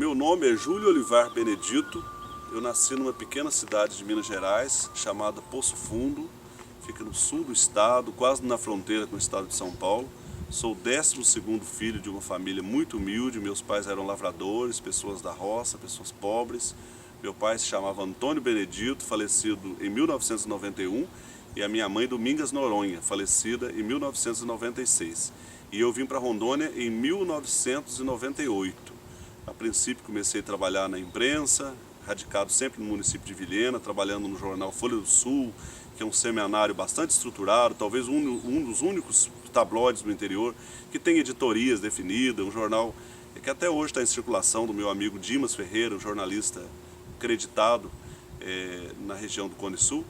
Meu nome é Júlio Olivar Benedito, eu nasci numa pequena cidade de Minas Gerais, chamada Poço Fundo, fica no sul do estado, quase na fronteira com o estado de São Paulo. Sou o 12º filho de uma família muito humilde, meus pais eram lavradores, pessoas da roça, pessoas pobres. Meu pai se chamava Antônio Benedito, falecido em 1991, e a minha mãe Domingas Noronha, falecida em 1996. E eu vim para Rondônia em 1998. A princípio comecei a trabalhar na imprensa, radicado sempre no município de Vilhena, trabalhando no jornal Folha do Sul, que é um semanário bastante estruturado, talvez um dos únicos tabloides do interior que tem editorias definidas, um jornal que até hoje está em circulação, do meu amigo Dimas Ferreira, um jornalista acreditado na região do Cone Sul.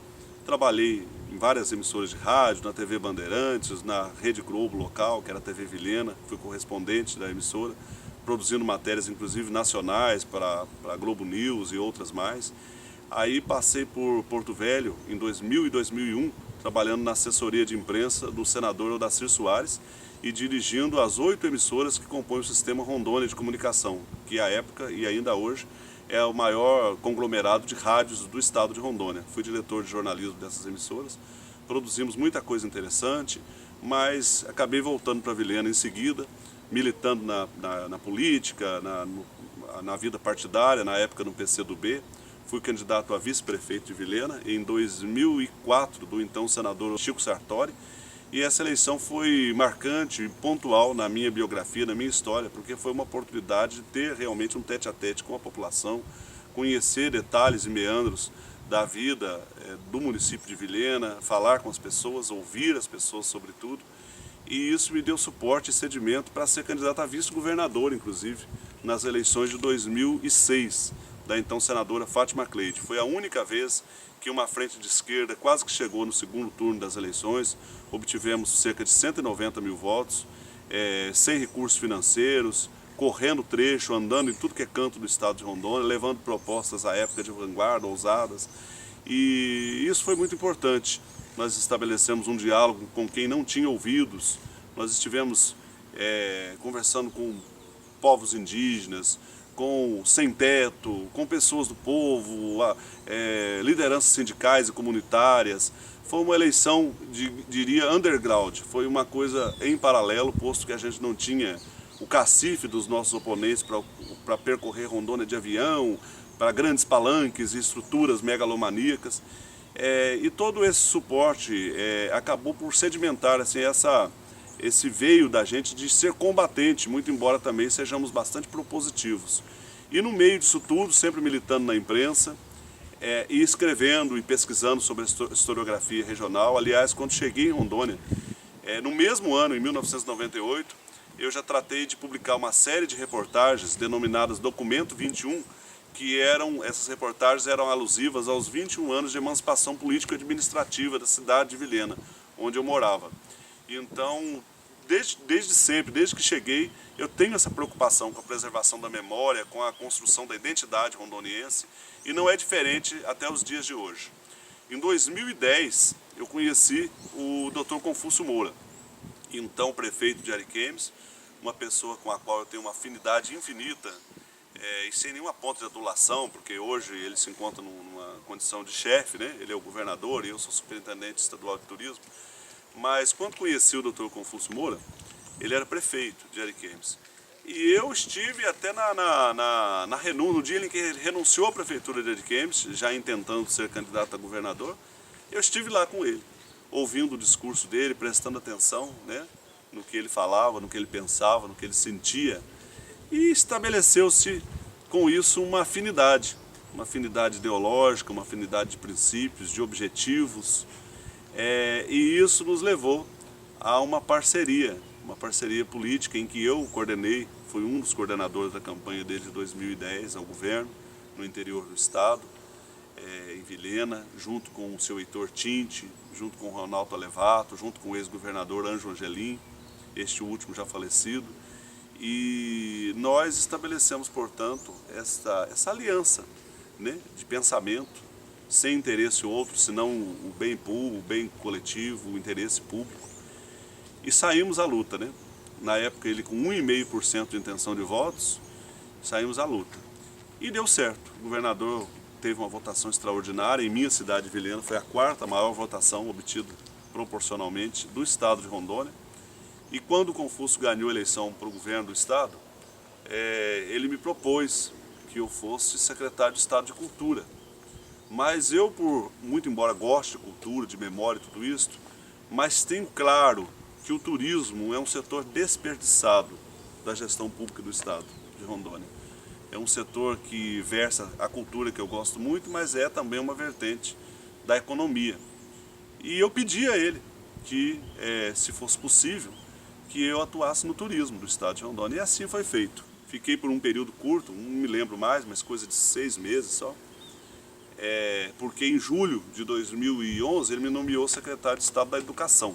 Trabalhei em várias emissoras de rádio, na TV Bandeirantes, na Rede Globo local, que era a TV Vilhena, fui correspondente da emissora, produzindo matérias inclusive nacionais para a Globo News e outras mais. Aí passei por Porto Velho em 2000 e 2001, trabalhando na assessoria de imprensa do senador Odacir Soares e dirigindo as 8 emissoras que compõem o sistema Rondônia de comunicação, que à época e ainda hoje é o maior conglomerado de rádios do estado de Rondônia. Fui diretor de jornalismo dessas emissoras, produzimos muita coisa interessante, mas acabei voltando para Vilhena em seguida, militando na política, na vida partidária, na época no PCdoB. Fui candidato a vice-prefeito de Vilhena em 2004, do então senador Chico Sartori. E essa eleição foi marcante e pontual na minha biografia, na minha história, porque foi uma oportunidade de ter realmente um tete-a-tete com a população, conhecer detalhes e meandros da vida do município de Vilhena, falar com as pessoas, ouvir as pessoas sobretudo. E isso me deu suporte e sedimento para ser candidato a vice-governador, inclusive, nas eleições de 2006, da então senadora Fátima Cleide. Foi a única vez que uma frente de esquerda quase que chegou no segundo turno das eleições, obtivemos cerca de 190 mil votos, sem recursos financeiros, correndo trecho, andando em tudo que é canto do estado de Rondônia, levando propostas à época de vanguarda, ousadas, e isso foi muito importante. Nós estabelecemos um diálogo com quem não tinha ouvidos, nós estivemos conversando com povos indígenas, com sem-teto, com pessoas do povo, lideranças sindicais e comunitárias. Foi uma eleição, diria, underground, foi uma coisa em paralelo, posto que a gente não tinha o cacife dos nossos oponentes para percorrer Rondônia de avião, para grandes palanques e estruturas megalomaníacas. E todo esse suporte acabou por sedimentar assim, esse veio da gente de ser combatente, muito embora também sejamos bastante propositivos. E no meio disso tudo, sempre militando na imprensa, e escrevendo e pesquisando sobre a historiografia regional. Aliás, quando cheguei em Rondônia, no mesmo ano, em 1998, eu já tratei de publicar uma série de reportagens denominadas Documento 21, que essas reportagens eram alusivas aos 21 anos de emancipação político-administrativa da cidade de Vilhena, onde eu morava. Então, desde sempre, desde que cheguei, eu tenho essa preocupação com a preservação da memória, com a construção da identidade rondoniense, e não é diferente até os dias de hoje. Em 2010, eu conheci o Dr. Confúcio Moura, então prefeito de Ariquemes, uma pessoa com a qual eu tenho uma afinidade infinita, e sem nenhuma ponta de adulação, porque hoje ele se encontra numa condição de chefe, né? Ele é o governador e eu sou superintendente estadual de turismo. Mas quando conheci o Dr. Confúcio Moura, ele era prefeito de Ariquemes. E eu estive até no dia em que ele renunciou à prefeitura de Ariquemes, já intentando ser candidato a governador, eu estive lá com ele, ouvindo o discurso dele, prestando atenção, né, no que ele falava, no que ele pensava, no que ele sentia. E estabeleceu-se com isso uma afinidade ideológica, uma afinidade de princípios, de objetivos, e isso nos levou a uma parceria política em que eu coordenei, fui um dos coordenadores da campanha desde 2010 ao governo, no interior do estado, em Vilhena, junto com o seu Heitor Tinte, junto com o Ronaldo Alevato, junto com o ex-governador Anjo Angelim, este último já falecido. E nós estabelecemos, portanto, essa aliança, né, de pensamento, sem interesse outro, senão o bem público, o bem coletivo, o interesse público. E saímos à luta, né? Na época ele com 1,5% de intenção de votos, saímos à luta. E deu certo. O governador teve uma votação extraordinária. Em minha cidade, Vilhena, foi a quarta maior votação obtida proporcionalmente do estado de Rondônia. E quando o Confúcio ganhou a eleição para o governo do estado, ele me propôs que eu fosse secretário de Estado de Cultura. Mas eu, muito embora goste de cultura, de memória e tudo isso, mas tenho claro que o turismo é um setor desperdiçado da gestão pública do estado de Rondônia. É um setor que versa a cultura, que eu gosto muito, mas é também uma vertente da economia. E eu pedi a ele que, se fosse possível, que eu atuasse no turismo do estado de Rondônia. E assim foi feito. Fiquei por um período curto, não me lembro mais, mas coisa de 6 meses só. Porque em julho de 2011 ele me nomeou secretário de Estado da Educação.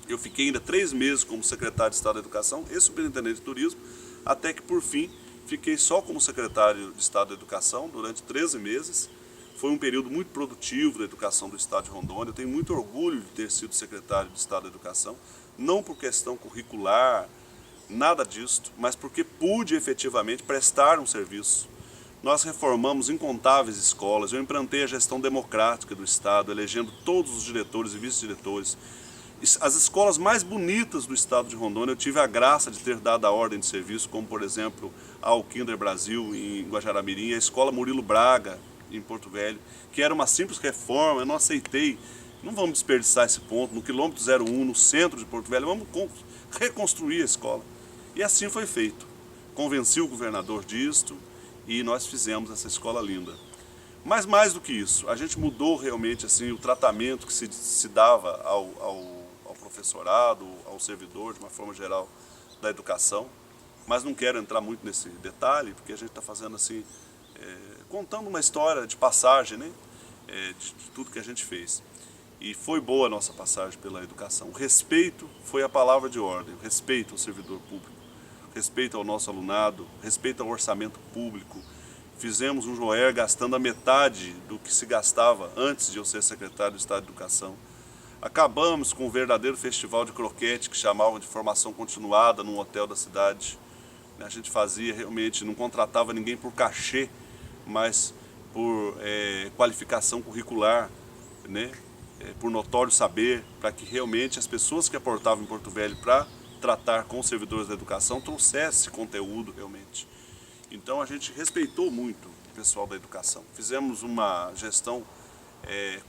Eu fiquei ainda 3 meses como secretário de Estado da Educação e superintendente de turismo, até que por fim fiquei só como secretário de Estado da Educação durante 13 meses. Foi um período muito produtivo da educação do estado de Rondônia. Eu tenho muito orgulho de ter sido secretário de Estado da Educação, não por questão curricular, nada disso, mas porque pude efetivamente prestar um serviço. Nós reformamos incontáveis escolas, eu implantei a gestão democrática do estado, elegendo todos os diretores e vice-diretores. As escolas mais bonitas do estado de Rondônia eu tive a graça de ter dado a ordem de serviço, como por exemplo a Alquinder Brasil em Guajará-Mirim, a escola Murilo Braga em Porto Velho, que era uma simples reforma, eu não aceitei. Não vamos desperdiçar esse ponto, no quilômetro 01, no centro de Porto Velho, vamos reconstruir a escola. E assim foi feito. Convenci o governador disto e nós fizemos essa escola linda. Mas mais do que isso, a gente mudou realmente assim, o tratamento que se dava ao professorado, ao servidor, de uma forma geral, da educação. Mas não quero entrar muito nesse detalhe, porque a gente está fazendo assim, contando uma história de passagem, né? De tudo que a gente fez. E foi boa a nossa passagem pela educação. O respeito foi a palavra de ordem, o respeito ao servidor público, respeito ao nosso alunado, respeito ao orçamento público. Fizemos um JOER gastando a metade do que se gastava antes de eu ser secretário do Estado de Educação. Acabamos com um verdadeiro festival de croquete que chamavam de formação continuada num hotel da cidade. A gente fazia realmente, não contratava ninguém por cachê, mas por qualificação curricular, né? Por notório saber, para que realmente as pessoas que aportavam em Porto Velho para tratar com os servidores da educação trouxesse conteúdo realmente. Então a gente respeitou muito o pessoal da educação. Fizemos uma gestão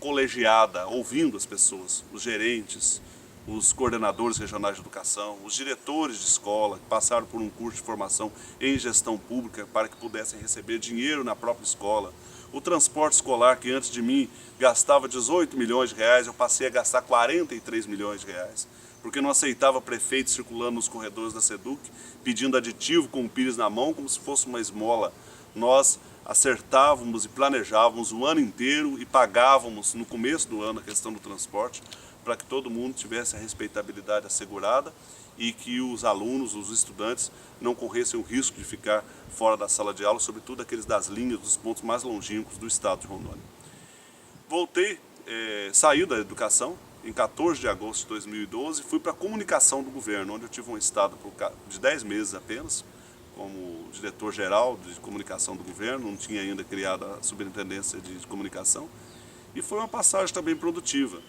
colegiada, ouvindo as pessoas, os gerentes, os coordenadores regionais de educação, os diretores de escola que passaram por um curso de formação em gestão pública para que pudessem receber dinheiro na própria escola. O transporte escolar, que antes de mim gastava 18 milhões de reais, eu passei a gastar 43 milhões de reais, porque não aceitava prefeito circulando nos corredores da SEDUC, pedindo aditivo com o pires na mão, como se fosse uma esmola. Nós acertávamos e planejávamos o ano inteiro e pagávamos no começo do ano a questão do transporte, para que todo mundo tivesse a respeitabilidade assegurada e que os alunos, os estudantes, não corressem o risco de ficar fora da sala de aula, sobretudo aqueles das linhas, dos pontos mais longínquos do estado de Rondônia. Voltei, saí da educação em 14 de agosto de 2012 e fui para a comunicação do governo, onde eu tive um estado de 10 meses apenas, como diretor-geral de comunicação do governo, não tinha ainda criado a superintendência de comunicação, e foi uma passagem também produtiva.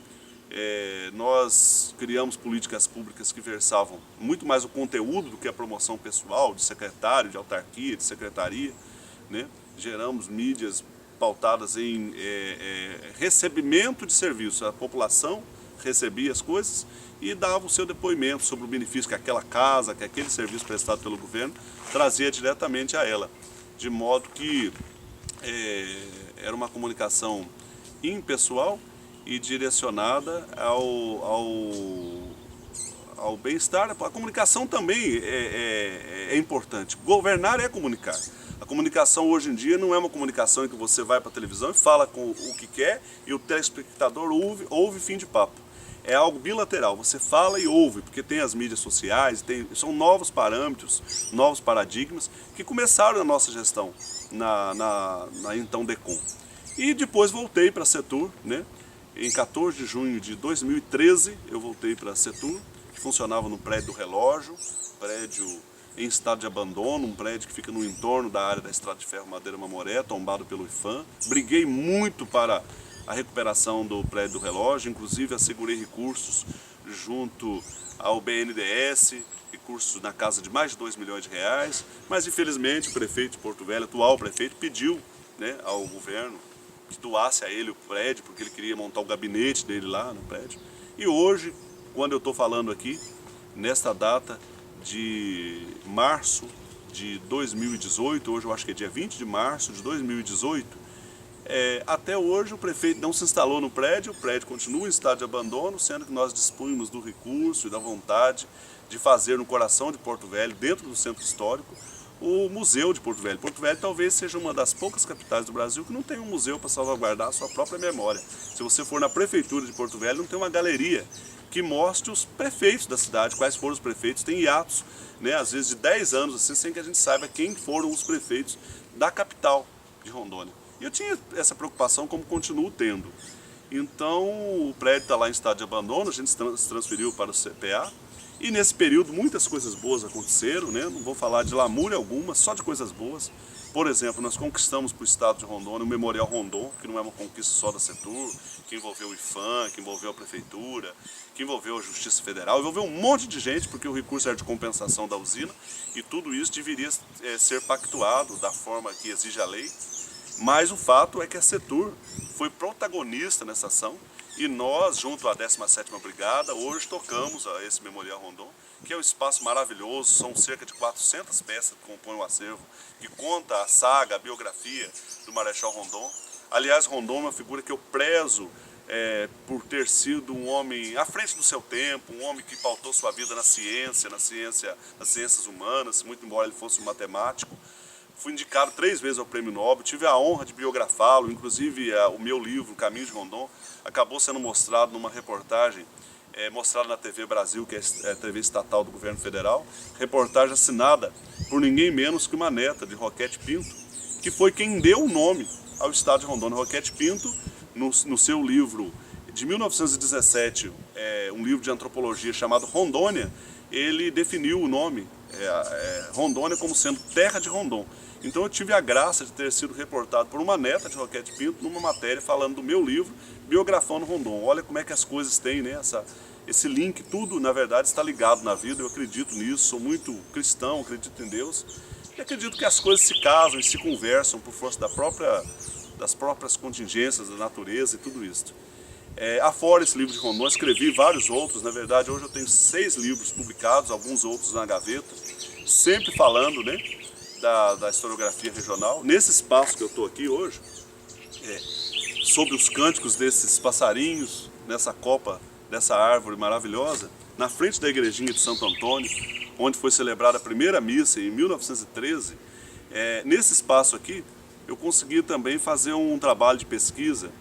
Nós criamos políticas públicas que versavam muito mais o conteúdo do que a promoção pessoal de secretário, de autarquia, de secretaria, né? Geramos mídias pautadas em recebimento de serviços. A população recebia as coisas e dava o seu depoimento sobre o benefício que aquela casa, que aquele serviço prestado pelo governo trazia diretamente a ela. De modo que era uma comunicação impessoal e direcionada ao bem-estar. A comunicação também é importante. Governar é comunicar. A comunicação hoje em dia não é uma comunicação em que você vai para a televisão e fala com o que quer e o telespectador ouve fim de papo. É algo bilateral, você fala e ouve, porque tem as mídias sociais, são novos parâmetros, novos paradigmas que começaram na nossa gestão, na então DECOM. E depois voltei para a Setur, né? Em 14 de junho de 2013 eu voltei para a Setur, que funcionava no prédio do relógio, prédio em estado de abandono, um prédio que fica no entorno da área da Estrada de Ferro Madeira Mamoré, tombado pelo IPHAN. Briguei muito para a recuperação do prédio do relógio, inclusive assegurei recursos junto ao BNDES, recursos na casa de mais de 2 milhões de reais, mas infelizmente o prefeito de Porto Velho, atual prefeito, pediu, né, ao governo que doasse a ele o prédio, porque ele queria montar o gabinete dele lá no prédio. E hoje, quando eu estou falando aqui, nesta data de março de 2018, hoje eu acho que é dia 20 de março de 2018, até hoje o prefeito não se instalou no prédio, o prédio continua em estado de abandono, sendo que nós dispunhamos do recurso e da vontade de fazer no coração de Porto Velho, dentro do centro histórico, o Museu de Porto Velho. Porto Velho talvez seja uma das poucas capitais do Brasil que não tem um museu para salvaguardar a sua própria memória. Se você for na prefeitura de Porto Velho, não tem uma galeria que mostre os prefeitos da cidade, quais foram os prefeitos. Tem hiatos, né, às vezes de 10 anos, assim, sem que a gente saiba quem foram os prefeitos da capital de Rondônia. E eu tinha essa preocupação, como continuo tendo. Então o prédio está lá em estado de abandono, a gente se transferiu para o CPA. E nesse período muitas coisas boas aconteceram, né? Não vou falar de lamúria alguma, só de coisas boas. Por exemplo, nós conquistamos para o estado de Rondônia o Memorial Rondon, que não é uma conquista só da Setur, que envolveu o IPHAN, que envolveu a Prefeitura, que envolveu a Justiça Federal, envolveu um monte de gente, porque o recurso era de compensação da usina, e tudo isso deveria ser pactuado da forma que exige a lei. Mas o fato é que a Setur foi protagonista nessa ação, e nós, junto à 17ª Brigada, hoje tocamos a esse Memorial Rondon, que é um espaço maravilhoso, são cerca de 400 peças que compõem o acervo, que conta a saga, a biografia do Marechal Rondon. Aliás, Rondon é uma figura que eu prezo por ter sido um homem à frente do seu tempo, um homem que pautou sua vida na ciência, nas ciências humanas, muito embora ele fosse um matemático. Fui indicado 3 vezes ao Prêmio Nobel, tive a honra de biografá-lo, inclusive o meu livro, Caminhos de Rondon, acabou sendo mostrado numa reportagem, mostrada na TV Brasil, que é a TV estatal do governo federal, reportagem assinada por ninguém menos que uma neta de Roquete Pinto, que foi quem deu o nome ao estado de Rondônia. Roquete Pinto, no seu livro de 1917, um livro de antropologia chamado Rondônia, ele definiu o nome Rondônia como sendo terra de Rondon. Então eu tive a graça de ter sido reportado por uma neta de Roquete Pinto numa matéria falando do meu livro, biografando Rondon. Olha como é que as coisas têm, né? Esse link, tudo na verdade está ligado na vida, eu acredito nisso, sou muito cristão, acredito em Deus. E acredito que as coisas se casam e se conversam por força das próprias contingências da natureza e tudo isso. Afora esse livro de Rondon, escrevi vários outros, na verdade hoje eu tenho 6 livros publicados, alguns outros na gaveta, sempre falando, né, da historiografia regional. Nesse espaço que eu estou aqui hoje, sobre os cânticos desses passarinhos, nessa copa, dessa árvore maravilhosa, na frente da igrejinha de Santo Antônio, onde foi celebrada a primeira missa em 1913, nesse espaço aqui eu consegui também fazer um trabalho de pesquisa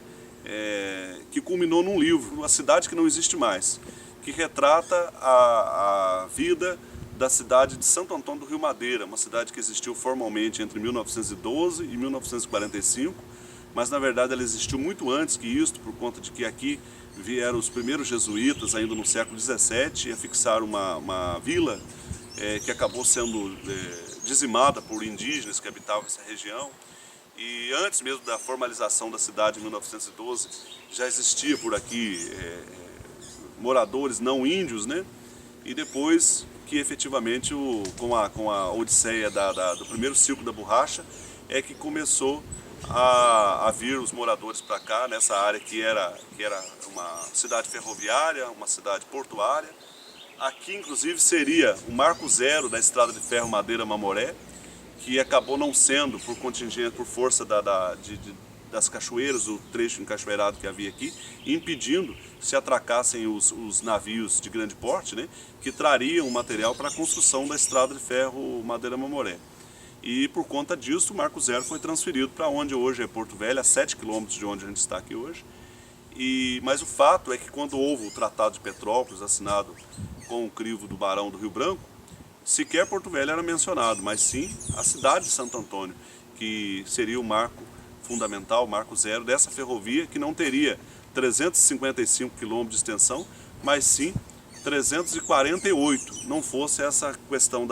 que culminou num livro, Uma Cidade que Não Existe Mais, que retrata a vida da cidade de Santo Antônio do Rio Madeira, uma cidade que existiu formalmente entre 1912 e 1945, mas na verdade ela existiu muito antes que isso, por conta de que aqui vieram os primeiros jesuítas, ainda no século XVII, a fixar uma vila que acabou sendo dizimada por indígenas que habitavam essa região. E antes mesmo da formalização da cidade em 1912, já existia por aqui moradores não índios, né? E depois que efetivamente, com a odisseia do primeiro ciclo da borracha, é que começou a vir os moradores para cá, nessa área que era uma cidade ferroviária, uma cidade portuária. Aqui, inclusive, seria o marco zero da estrada de ferro Madeira Mamoré, que acabou não sendo por contingente, por força das cachoeiras, o trecho encachoeirado que havia aqui, impedindo que se atracassem os navios de grande porte, né, que trariam o material para a construção da estrada de ferro Madeira Mamoré. E por conta disso, o Marco Zero foi transferido para onde hoje é Porto Velho, a 7 quilômetros de onde a gente está aqui hoje. Mas o fato é que quando houve o Tratado de Petrópolis, assinado com o crivo do Barão do Rio Branco, sequer Porto Velho era mencionado, mas sim a cidade de Santo Antônio, que seria o marco fundamental, o marco zero dessa ferrovia, que não teria 355 quilômetros de extensão, mas sim 348, não fosse essa questão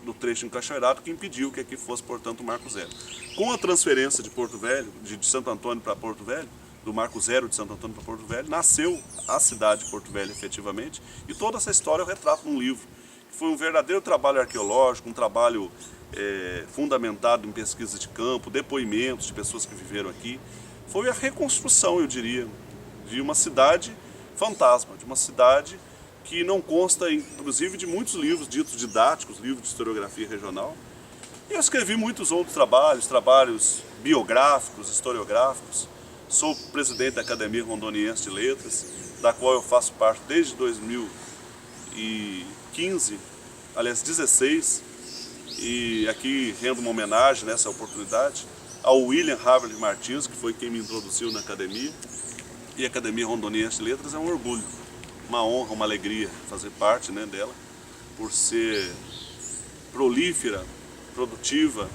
do trecho encaixoeirado que impediu que aqui fosse, portanto, o Marco Zero. Com a transferência de Porto Velho, de Santo Antônio para Porto Velho, do Marco Zero de Santo Antônio para Porto Velho, nasceu a cidade de Porto Velho efetivamente, e toda essa história eu retrato num livro, que foi um verdadeiro trabalho arqueológico, um trabalho fundamentado em pesquisa de campo, depoimentos de pessoas que viveram aqui. Foi a reconstrução, eu diria, de uma cidade fantasma, de uma cidade que não consta, inclusive, de muitos livros ditos didáticos, livros de historiografia regional. E eu escrevi muitos outros trabalhos biográficos, historiográficos. Sou presidente da Academia Rondoniense de Letras, da qual eu faço parte desde 2015, aliás, 16, e aqui rendo uma homenagem nessa oportunidade ao William Haverly Martins, que foi quem me introduziu na academia. E a Academia Rondoniense de Letras é um orgulho, uma honra, uma alegria fazer parte, né, dela, por ser prolífera, produtiva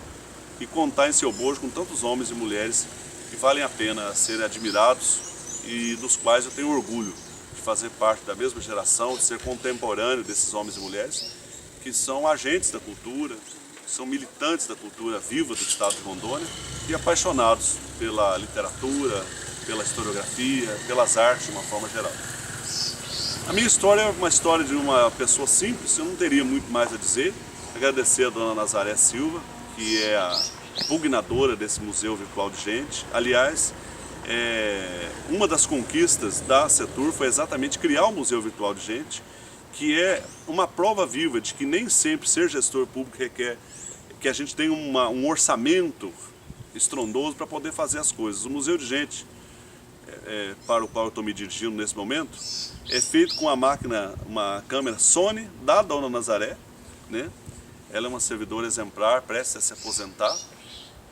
e contar em seu bojo com tantos homens e mulheres que valem a pena serem admirados e dos quais eu tenho orgulho de fazer parte da mesma geração, de ser contemporâneo desses homens e mulheres que são agentes da cultura, que são militantes da cultura viva do estado de Rondônia e apaixonados pela literatura, pela historiografia, pelas artes de uma forma geral. A minha história é uma história de uma pessoa simples, eu não teria muito mais a dizer. Agradecer a dona Nazaré Silva, que é a pugnadora desse Museu Virtual de Gente. Aliás, uma das conquistas da Setur foi exatamente criar o Museu Virtual de Gente, que é uma prova viva de que nem sempre ser gestor público requer que a gente tenha um orçamento estrondoso para poder fazer as coisas. O Museu de Gente, para o qual eu estou me dirigindo nesse momento, é feito com uma câmera Sony da dona Nazaré, né? Ela é uma servidora exemplar, prestes a se aposentar,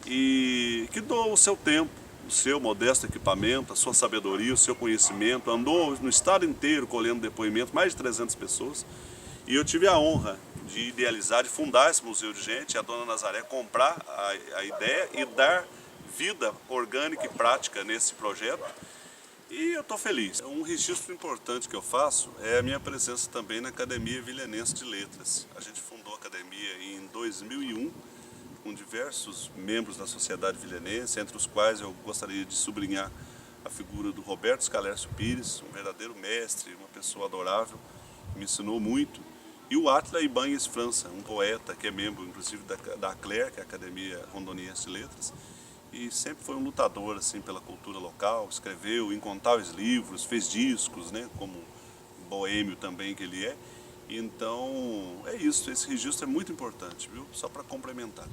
e que doa o seu tempo, o seu modesto equipamento, a sua sabedoria, o seu conhecimento, andou no estado inteiro colhendo depoimentos, mais de 300 pessoas, e eu tive a honra de idealizar, de fundar esse Museu de Gente, a dona Nazaré comprar a ideia e dar vida orgânica e prática nesse projeto, e eu estou feliz. Um registro importante que eu faço é a minha presença também na Academia Vilhanense de Letras. A gente fundou a academia em 2001, com diversos membros da sociedade vilhanense, entre os quais eu gostaria de sublinhar a figura do Roberto Scalércio Pires, um verdadeiro mestre, uma pessoa adorável, que me ensinou muito, e o Átila Ibáñez França, um poeta que é membro, inclusive, da ACLER, que é a Academia Rondoniense de Letras, e sempre foi um lutador assim, pela cultura local, escreveu incontáveis livros, fez discos, né, como boêmio também que ele é. Então, é isso, esse registro é muito importante, viu? Só para complementar.